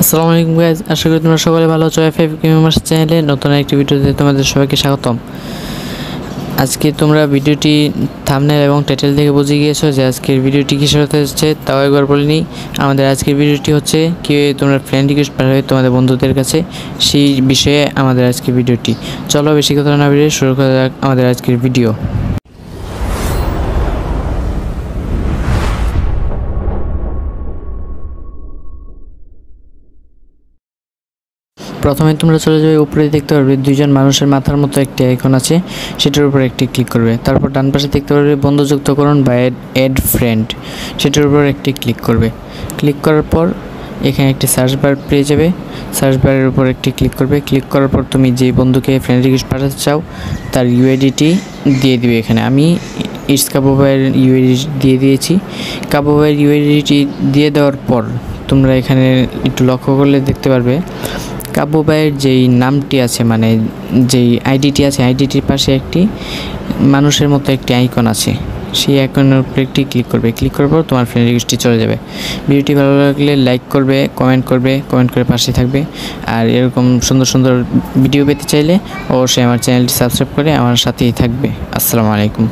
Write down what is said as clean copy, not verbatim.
আসসালামু আলাইকুম গাইস, আশা করি তোমরা সকলে ভালো আছো। এফ গেমার্স চ্যানেলে নতুন একটি ভিডিওতে তোমাদের সবাইকে স্বাগতম। আজকে তোমরা ভিডিওটি থাম্বনেল এবং টাইটেল দেখে বুঝে গিয়েছো যে আজকের ভিডিওটি কিসের হতে যাচ্ছে। তাও একবার বলিনি, আমাদের আজকের ভিডিওটি হচ্ছে কীভাবে তোমরা ফ্রেন্ড রিকোয়েস্ট পাঠাবে তোমাদের বন্ধুদের কাছে, সেই বিষয়ে আমাদের আজকের ভিডিওটি। চলো বেশি কথা না বেরিয়ে শুরু করা যাক আমাদের আজকের ভিডিও। প্রথমে তোমরা চলে যাবে, উপরে দেখতে পারবে দুইজন মানুষের মাথার মতো একটি আইকন আছে, সেটার উপর একটি ক্লিক করবে। তারপর ডান পাশে দেখতে পারবে বন্ধুযুক্তকরণ বা অ্যাড ফ্রেন্ড, সেটার উপর একটি ক্লিক করবে। ক্লিক করার পর এখানে একটি সার্চ বার পেয়ে যাবে, সার্চ বারের উপর একটি ক্লিক করবে। ক্লিক করার পর তুমি যে বন্ধুকে ফ্রেন্ড রিকোয়েস্ট পাঠাতে চাও তার ইউআইডিটি দিয়ে দিবে। এখানে আমি ইটস কাবু ভাইয়ের ইউআইডি দিয়ে দিয়েছি। কাবু ভাইয়ের ইউআইডিটি দিয়ে দেওয়ার পর তোমরা এখানে একটু লক্ষ্য করলে দেখতে পারবে কাবু ভাইয়ের যেই নামটি আছে, মানে যেই আইডিটি আছে, আইডিটির পাশে একটি মানুষের মতো একটি আইকন আছে, সেই আইকনের উপরে একটি ক্লিক করবে। ক্লিক করার পর তোমার ফ্রেন্ড রিকোয়েস্টটি চলে যাবে। ভিডিওটি ভালো লাগলে লাইক করবে, কমেন্ট করে পাশে থাকবে। আর এরকম সুন্দর সুন্দর ভিডিও পেতে চাইলে অবশ্যই আমার চ্যানেলটি সাবস্ক্রাইব করে আমার সাথেই থাকবে। আসসালামু আলাইকুম।